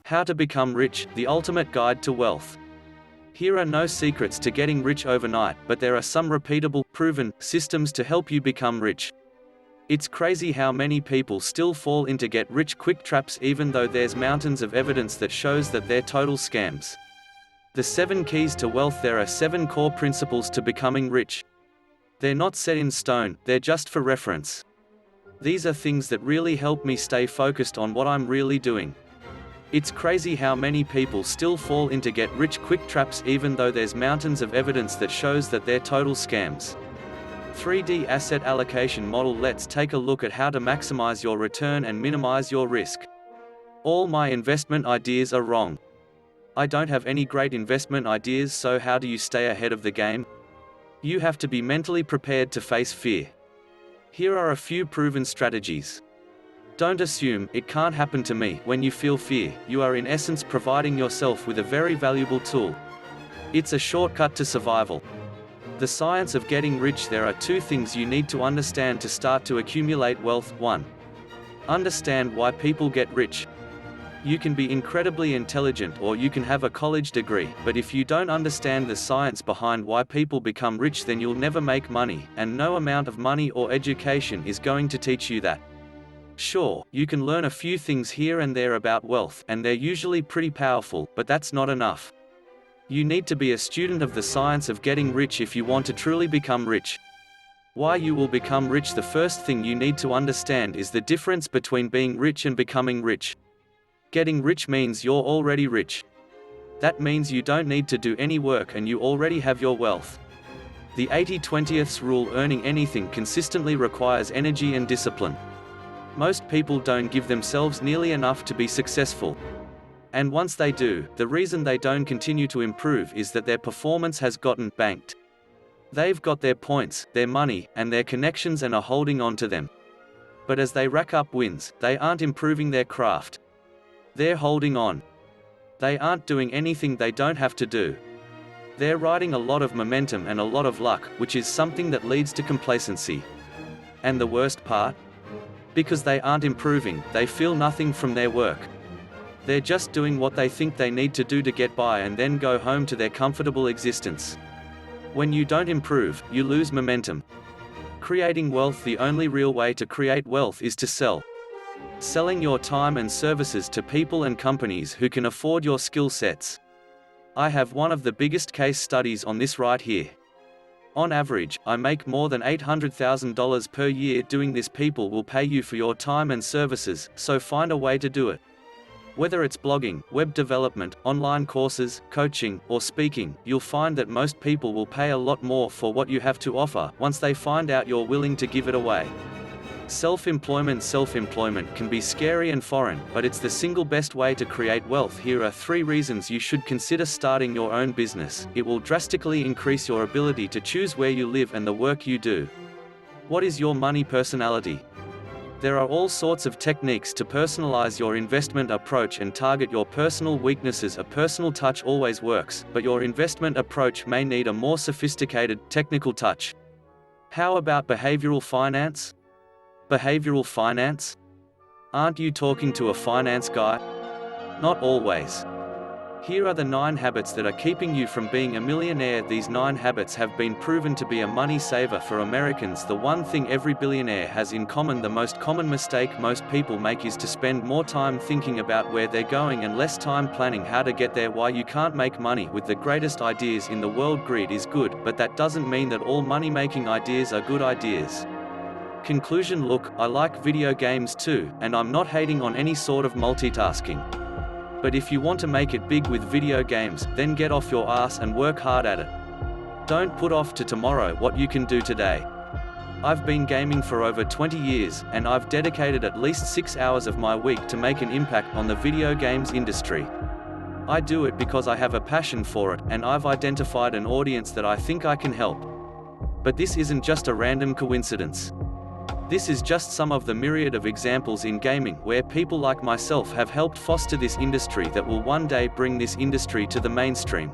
How to become rich, the ultimate guide to wealth. Here are no secrets to getting rich overnight, but there are some repeatable, proven systems to help you become rich. It's crazy how many people still fall into get-rich-quick traps even though there's mountains of evidence that shows that they're total scams. The 7 keys to wealth. There are 7 core principles to becoming rich. They're not set in stone, they're just for reference. These are things that really help me stay focused on what I'm really doing. It's crazy how many people still fall into get-rich-quick traps even though there's mountains of evidence that shows that they're total scams. 3D Asset Allocation Model. Let's take a look at how to maximize your return and minimize your risk. All my investment ideas are wrong. I don't have any great investment ideas, so how do you stay ahead of the game? You have to be mentally prepared to face fear. Here are a few proven strategies. Don't assume, "It can't happen to me." When you feel fear, you are in essence providing yourself with a very valuable tool. It's a shortcut to survival. The science of getting rich. There are 2 things you need to understand to start to accumulate wealth. 1. Understand why people get rich. You can be incredibly intelligent or you can have a college degree, but if you don't understand the science behind why people become rich, then you'll never make money, and no amount of money or education is going to teach you that. Sure, you can learn a few things here and there about wealth, and they're usually pretty powerful, but that's not enough. You need to be a student of the science of getting rich if you want to truly become rich. Why you will become rich. The first thing you need to understand is the difference between being rich and becoming rich. Getting rich means you're already rich. That means you don't need to do any work and you already have your wealth. The 80-20th rule: earning anything consistently requires energy and discipline. Most people don't give themselves nearly enough to be successful. And once they do, the reason they don't continue to improve is that their performance has gotten banked. They've got their points, their money, and their connections and are holding on to them. But as they rack up wins, they aren't improving their craft. They're holding on. They aren't doing anything they don't have to do. They're riding a lot of momentum and a lot of luck, which is something that leads to complacency. And the worst part? Because they aren't improving, they feel nothing from their work. They're just doing what they think they need to do to get by and then go home to their comfortable existence. When you don't improve, you lose momentum. Creating wealth. The only real way to create wealth is to sell. Selling your time and services to people and companies who can afford your skill sets. I have one of the biggest case studies on this right here. On average, I make more than $800,000 per year doing this. People will pay you for your time and services, so find a way to do it. Whether it's blogging, web development, online courses, coaching, or speaking, you'll find that most people will pay a lot more for what you have to offer once they find out you're willing to give it away. Self-employment can be scary and foreign, but it's the single best way to create wealth. Here are 3 reasons you should consider starting your own business. It will drastically increase your ability to choose where you live and the work you do. What is your money personality? There are all sorts of techniques to personalize your investment approach and target your personal weaknesses. A personal touch always works, but your investment approach may need a more sophisticated, technical touch. How about behavioral finance? Behavioral finance? Aren't you talking to a finance guy? Not always. Here are the 9 habits that are keeping you from being a millionaire. These 9 habits have been proven to be a money saver for Americans. The one thing every billionaire has in common: the most common mistake most people make is to spend more time thinking about where they're going and less time planning how to get there. Why you can't make money with the greatest ideas in the world. Greed is good, but that doesn't mean that all money-making ideas are good ideas. Conclusion: look, I like video games too, and I'm not hating on any sort of multitasking. But if you want to make it big with video games, then get off your ass and work hard at it. Don't put off to tomorrow what you can do today. I've been gaming for over 20 years, and I've dedicated at least 6 hours of my week to make an impact on the video games industry. I do it because I have a passion for it, and I've identified an audience that I think I can help. But this isn't just a random coincidence. This is just some of the myriad of examples in gaming where people like myself have helped foster this industry that will one day bring this industry to the mainstream.